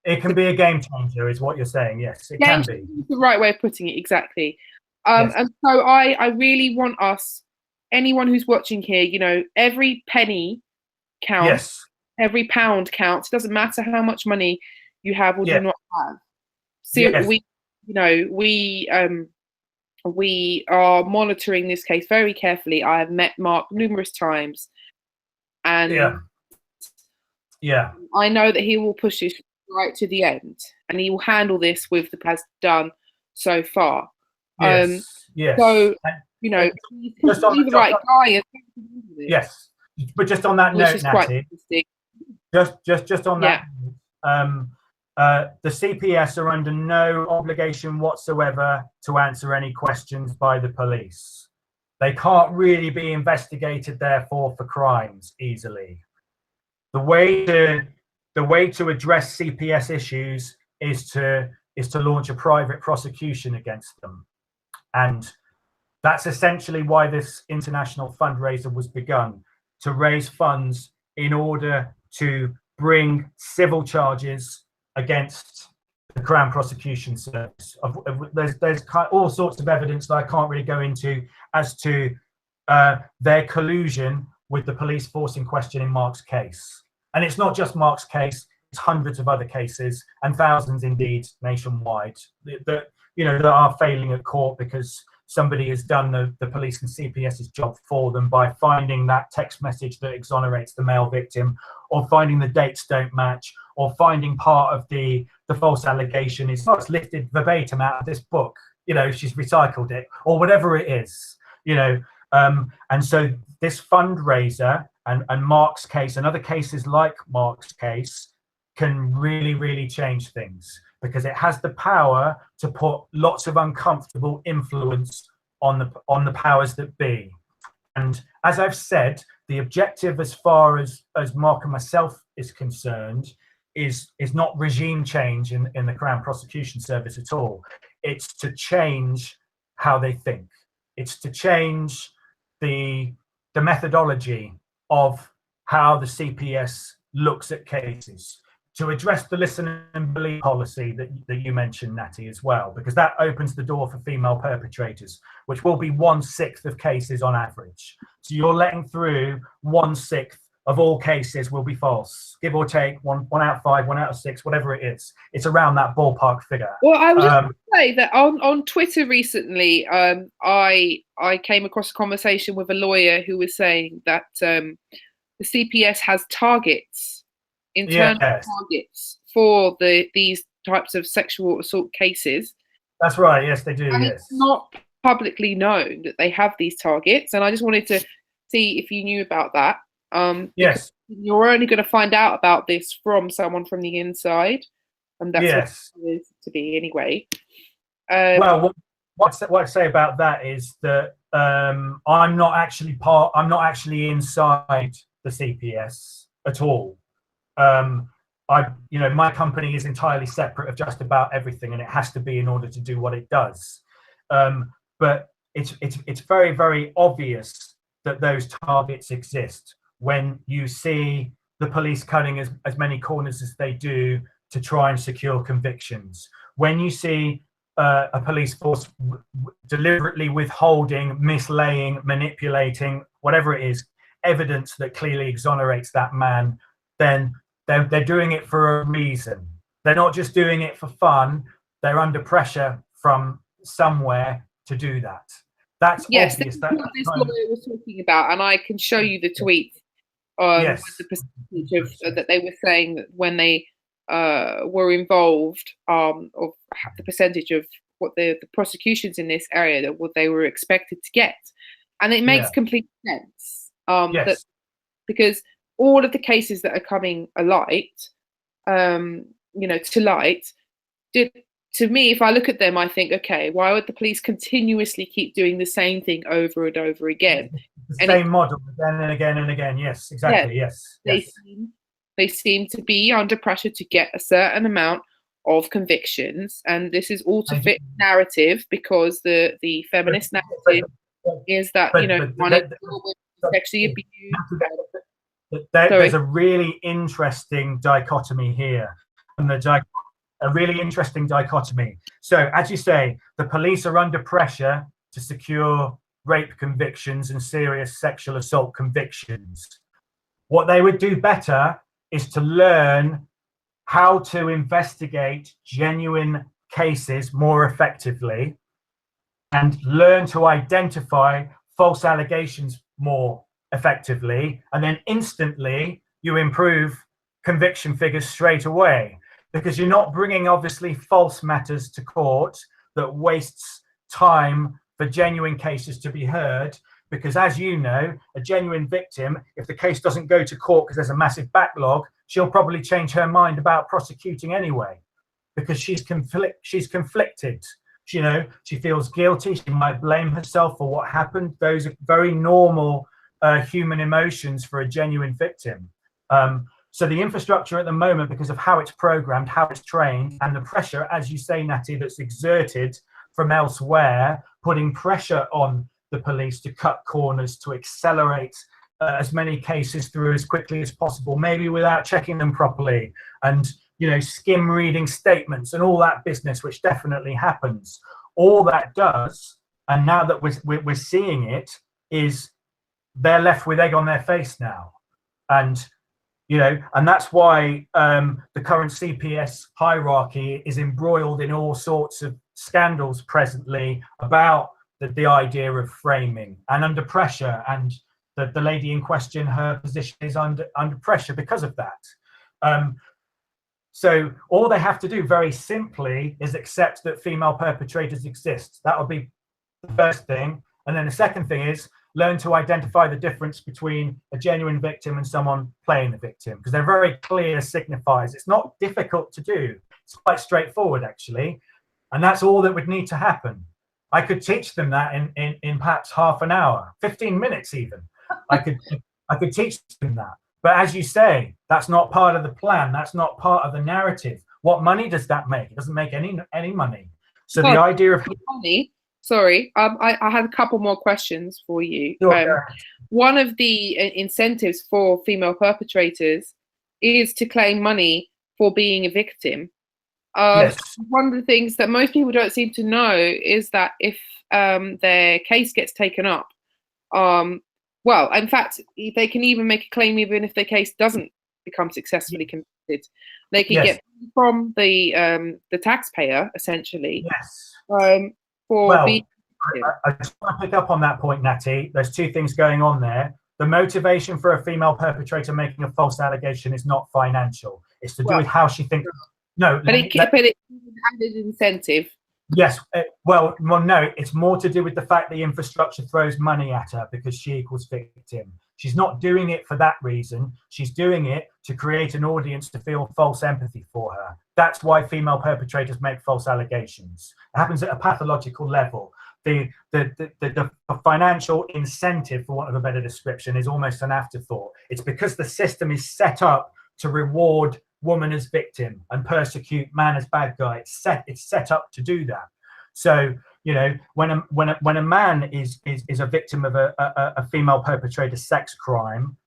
It can be a game changer, is what you're saying. Yes, it can be. The right way of putting it, exactly. And so I really want anyone who's watching here, every penny counts. Yes. Every pound counts. It doesn't matter how much money you have or do not have. So we are monitoring this case very carefully. I have met Mark numerous times, and I know that he will push this right to the end, and he will handle this with the has done so far. So just on the right guy. Yes, but just on that note, Natty, just on that. The CPS are under no obligation whatsoever to answer any questions by the police. They can't really be investigated, therefore, for crimes easily. The way to address CPS issues is to launch a private prosecution against them, and that's essentially why this international fundraiser was begun, to raise funds in order to bring civil charges against the Crown Prosecution Service. There's all sorts of evidence that I can't really go into as to their collusion with the police force in question in Mark's case. And it's not just Mark's case, it's hundreds of other cases, and thousands indeed nationwide that are failing at court because somebody has done the police and CPS's job for them by finding that text message that exonerates the male victim, or finding the dates don't match, or finding part of the false allegation is not lifted verbatim out of this book. She's recycled it, or whatever it is. And so this fundraiser and Mark's case and other cases like Mark's case can really, really change things, because it has the power to put lots of uncomfortable influence on the powers that be. And as I've said, the objective, as far as Mark and myself is concerned, is not regime change in the Crown Prosecution Service at all. It's to change how they think. It's to change the methodology of how the CPS looks at cases, to address the listen and believe policy that you mentioned, Natty, as well, because that opens the door for female perpetrators, which will be 1/6 of cases on average. So you're letting through 1/6 of all cases will be false, give or take one out of 5, 1 out of 6, whatever it is. It's around that ballpark figure. Well, I was just going to say that on Twitter recently, I came across a conversation with a lawyer who was saying that the CPS has targets, internal targets for these types of sexual assault cases. That's right. Yes, they do. And yes. It's not publicly known that they have these targets, and I just wanted to see if you knew about that. Yes. You're only going to find out about this from someone from the inside, and that's what it is to be anyway. Well, what I say about that is that I'm not actually inside the CPS at all. My company is entirely separate of just about everything, and it has to be in order to do what it does. But it's very, very obvious that those targets exist when you see the police cutting as many corners as they do to try and secure convictions. When you see a police force deliberately withholding, mislaying, manipulating, whatever it is, evidence that clearly exonerates that man, then they're doing it for a reason. They're not just doing it for fun. They're under pressure from somewhere to do that. That's yes, obvious. That's what this lawyer was talking about, and I can show you the tweet on yes. the percentage of that they were saying that when they were involved, of the percentage of what the prosecutions in this area that what they were expected to get, and it makes complete sense. Yes. That because all of the cases that are coming alight, to light, to me, if I look at them, I think, okay, why would the police continuously keep doing the same thing over and over again? The same model again and again and again. Yes, exactly. Yes. They seem to be under pressure to get a certain amount of convictions, and this is all to fit narrative, because the feminist narrative is that one of sexually abused. There's a really interesting dichotomy here, and a really interesting dichotomy. So, as you say, the police are under pressure to secure rape convictions and serious sexual assault convictions. What they would do better is to learn how to investigate genuine cases more effectively and learn to identify false allegations more effectively, and then instantly you improve conviction figures straight away, because you're not bringing obviously false matters to court that wastes time for genuine cases to be heard. Because as you know, a genuine victim, if the case doesn't go to court because there's a massive backlog, she'll probably change her mind about prosecuting anyway, because she's conflicted. She feels guilty. She might blame herself for what happened. Those are very normal human emotions for a genuine victim. So the infrastructure at the moment, because of how it's programmed, how it's trained, and the pressure, as you say, Natty, that's exerted from elsewhere, putting pressure on the police to cut corners, to accelerate as many cases through as quickly as possible, maybe without checking them properly, and skim reading statements and all that business, which definitely happens. All that does, and now that we're seeing it, is they're left with egg on their face now. And that's why the current CPS hierarchy is embroiled in all sorts of scandals presently about the idea of framing and under pressure, and the lady in question, her position is under pressure because of that. So all they have to do very simply is accept that female perpetrators exist. That would be the first thing. And then the second thing is learn to identify the difference between a genuine victim and someone playing the victim, because they're very clear signifiers. It's not difficult to do. It's quite straightforward, actually. And that's all that would need to happen. I could teach them that in perhaps half an hour, 15 minutes even. I could teach them that. But as you say, that's not part of the plan. That's not part of the narrative. What money does that make? It doesn't make any money. So the idea of money. Sorry, I had a couple more questions for you. Sure. One of the incentives for female perpetrators is to claim money for being a victim. Yes. One of the things that most people don't seem to know is that if their case gets taken up, well, in fact, they can even make a claim even if their case doesn't become successfully convicted. They can get from the taxpayer, essentially. Yes. I just want to pick up on that point, Natty. There's two things going on there. The motivation for a female perpetrator making a false allegation is not financial. It's to do with how she thinks. No, but it's an added incentive. Yes. Well, no, it's more to do with the fact the infrastructure throws money at her because she equals victim. She's not doing it for that reason. She's doing it to create an audience to feel false empathy for her. That's why female perpetrators make false allegations. It happens at a pathological level. The financial incentive, for want of a better description, is almost an afterthought. It's because the system is set up to reward woman as victim and persecute man as bad guy. It's set up to do that. So when a man is a victim of a female perpetrator sex crime,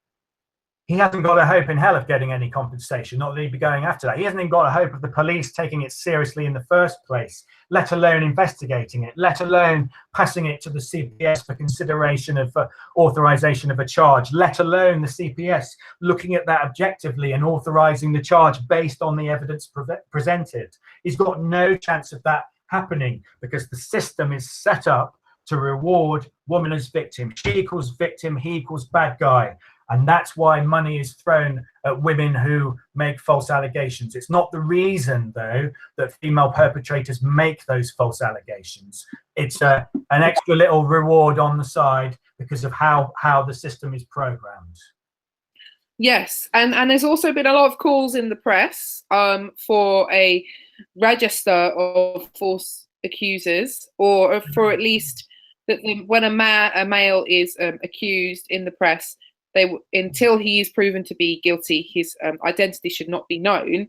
he hasn't got a hope in hell of getting any compensation, not that he'd be going after that. He hasn't even got a hope of the police taking it seriously in the first place, let alone investigating it, let alone passing it to the CPS for consideration of authorization of a charge, let alone the CPS looking at that objectively and authorizing the charge based on the evidence presented. He's got no chance of that happening because the system is set up to reward woman as victim. She equals victim, he equals bad guy. And that's why money is thrown at women who make false allegations. It's not the reason, though, that female perpetrators make those false allegations. It's an extra little reward on the side because of how the system is programmed. Yes, and there's also been a lot of calls in the press for a register of false accusers, or for at least that when a male is accused in the press, until he is proven to be guilty, his identity should not be known.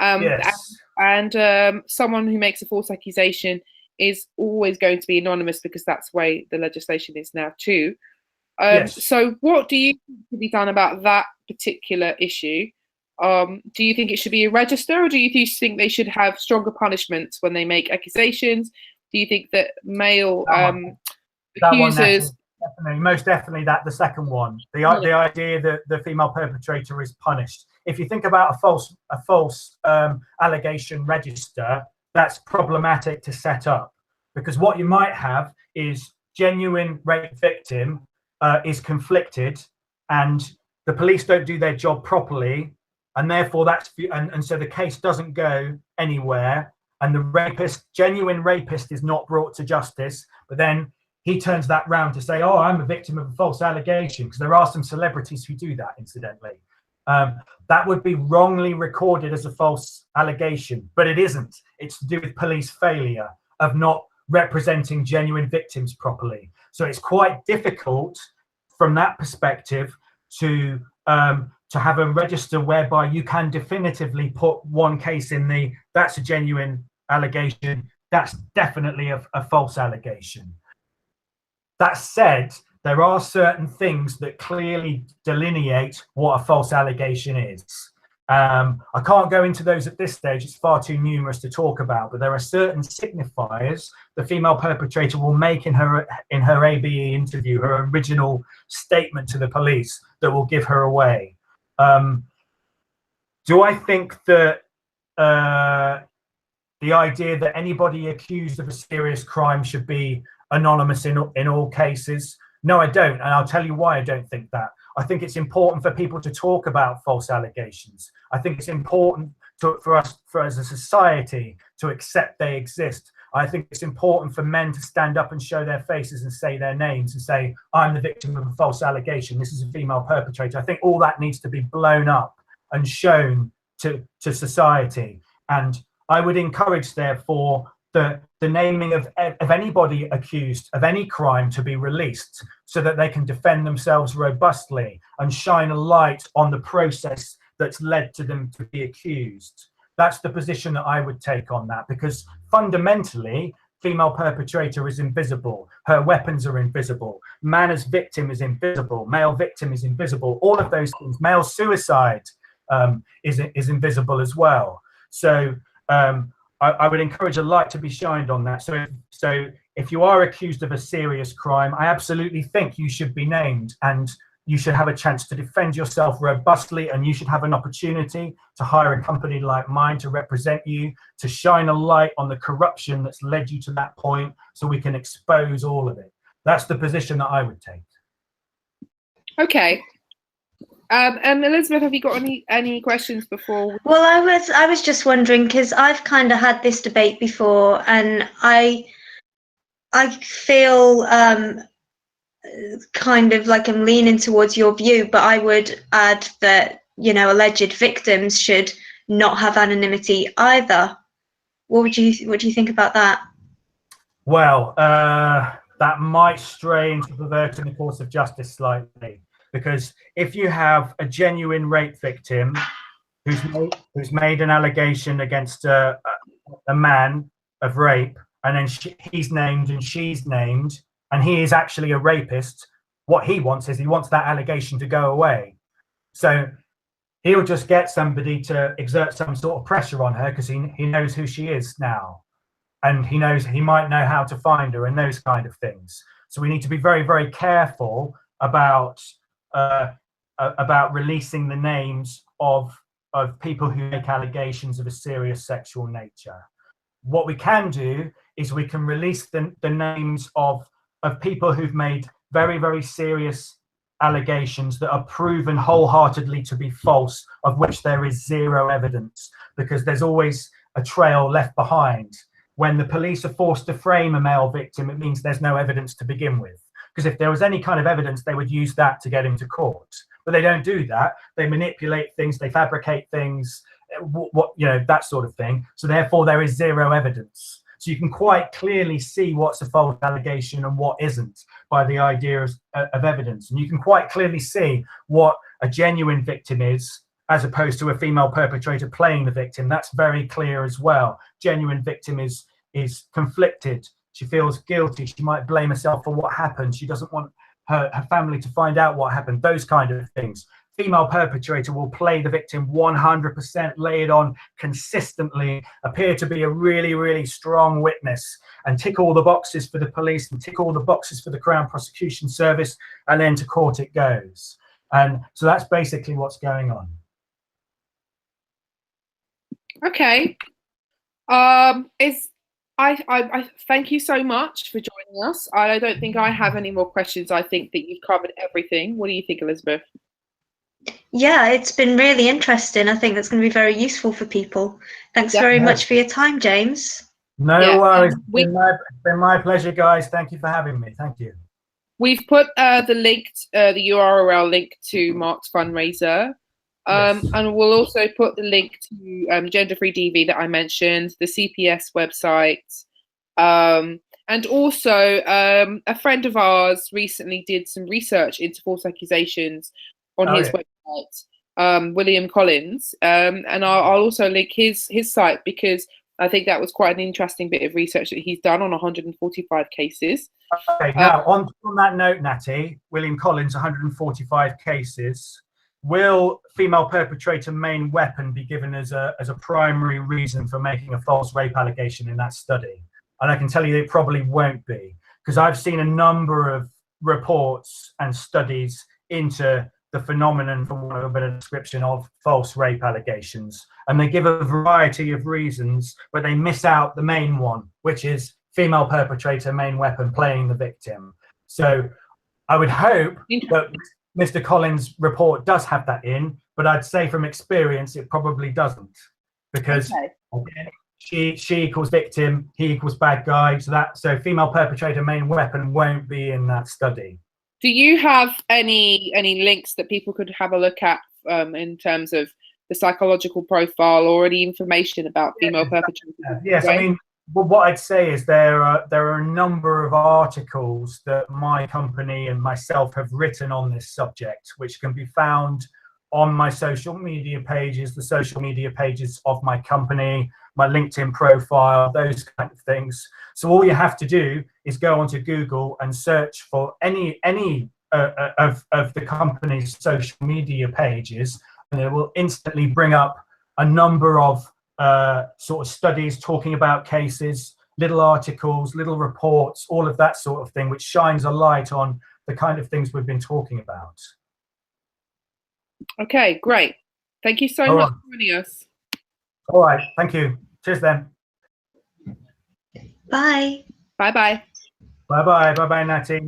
Yes. And someone who makes a false accusation is always going to be anonymous because that's the way the legislation is now too. Yes. So what do you think should be done about that particular issue? Do you think it should be a register, or do you think they should have stronger punishments when they make accusations? Do you think that male accusers... Definitely, most definitely that the second one, the idea that the female perpetrator is punished. If you think about a false allegation register, that's problematic to set up, because what you might have is genuine rape victim is conflicted and the police don't do their job properly, and therefore and so the case doesn't go anywhere, and the genuine rapist is not brought to justice, but then he turns that round to say, oh, I'm a victim of a false allegation, because there are some celebrities who do that, incidentally. That would be wrongly recorded as a false allegation, but it isn't. It's to do with police failure of not representing genuine victims properly. So it's quite difficult from that perspective to have a register whereby you can definitively put one case in that's a genuine allegation, that's definitely a false allegation. That said, there are certain things that clearly delineate what a false allegation is. I can't go into those at this stage, it's far too numerous to talk about, but there are certain signifiers the female perpetrator will make in her ABE interview, her original statement to the police, that will give her away. Do I think that the idea that anybody accused of a serious crime should be anonymous in all cases? No, I don't, and I'll tell you why I don't think that. I think it's important for people to talk about false allegations. I think it's important for us as a society to accept they exist. I think it's important for men to stand up and show their faces and say their names and say, I'm the victim of a false allegation, this is a female perpetrator. I think all that needs to be blown up and shown to society. And I would encourage, therefore, the naming of anybody accused of any crime to be released, so that they can defend themselves robustly and shine a light on the process that's led to them to be accused. That's the position that I would take on that, because fundamentally, female perpetrator is invisible. Her weapons are invisible. Man as victim is invisible. Male victim is invisible. All of those things. Male suicide is invisible as well. So I would encourage a light to be shined on that. So if you are accused of a serious crime, I absolutely think you should be named, and you should have a chance to defend yourself robustly, and you should have an opportunity to hire a company like mine to represent you, to shine a light on the corruption that's led you to that point, so we can expose all of it. That's the position that I would take. Okay. And Elizabeth, have you got any questions before? Well, I was just wondering, because I've kind of had this debate before, and I feel kind of like I'm leaning towards your view, but I would add that, you know, alleged victims should not have anonymity either. What do you think about that? Well, that might stray into perverting the course of justice slightly. Because if you have a genuine rape victim who's made an allegation against a man of rape, and then he's named and she's named, and he is actually a rapist, what he wants is he wants that allegation to go away. So he'll just get somebody to exert some sort of pressure on her because he knows who she is now, and he might know how to find her and those kind of things. So we need to be very, very careful about releasing the names of people who make allegations of a serious sexual nature. What we can do is we can release the names of people who've made very, very serious allegations that are proven wholeheartedly to be false, of which there is zero evidence, because there's always a trail left behind. When the police are forced to frame a male victim, it means there's no evidence to begin with. Because if there was any kind of evidence, they would use that to get him to court. But they don't do that. They manipulate things, they fabricate things, that sort of thing. So therefore, there is zero evidence. So you can quite clearly see what's a false allegation and what isn't by the idea of evidence. And you can quite clearly see what a genuine victim is, as opposed to a female perpetrator playing the victim. That's very clear as well. Genuine victim is conflicted. She feels guilty. She might blame herself for what happened. She doesn't want her family to find out what happened, those kind of things. Female perpetrator will play the victim 100%, lay it on consistently, appear to be a really, really strong witness, and tick all the boxes for the police and tick all the boxes for the Crown Prosecution Service, and then to court it goes. And so that's basically what's going on. Okay. I thank you so much for joining us. I don't think I have any more questions. I think that you've covered everything. What do you think, Elizabeth? Yeah, it's been really interesting. I think that's going to be very useful for people. Thanks very much for your time, James. No worries. It's been my pleasure, guys. Thank you for having me. Thank you. We've put the URL link to Mark's fundraiser. Yes. And we'll also put the link to Gender Free DV that I mentioned, the CPS website. And also, a friend of ours recently did some research into false accusations on his website, William Collins. And I'll also link his site, because I think that was quite an interesting bit of research that he's done on 145 cases. Okay, now on that note, Natty, William Collins, 145 cases. Will female perpetrator main weapon be given as a primary reason for making a false rape allegation in that study? And I can tell you it probably won't be, because I've seen a number of reports and studies into the phenomenon, for want of a better description, of false rape allegations, and they give a variety of reasons, but they miss out the main one, which is female perpetrator main weapon playing the victim. So I would hope that Mr. Collins' report does have that in, but I'd say from experience it probably doesn't, because she equals victim, he equals bad guy. So female perpetrator main weapon won't be in that study. Do you have any links that people could have a look at in terms of the psychological profile or any information about female perpetrators? Yes, I mean, what I'd say is there are a number of articles that my company and myself have written on this subject, which can be found on my social media pages, the social media pages of my company, my LinkedIn profile, those kind of things. So all you have to do is go onto Google and search for any of the company's social media pages, and it will instantly bring up a number of sort of studies talking about cases, little articles, little reports, all of that sort of thing, which shines a light on the kind of things we've been talking about. Okay, great. Thank you so much for joining us. All right, thank you. Cheers then. Bye. Bye-bye. Bye-bye. Bye-bye, Natty.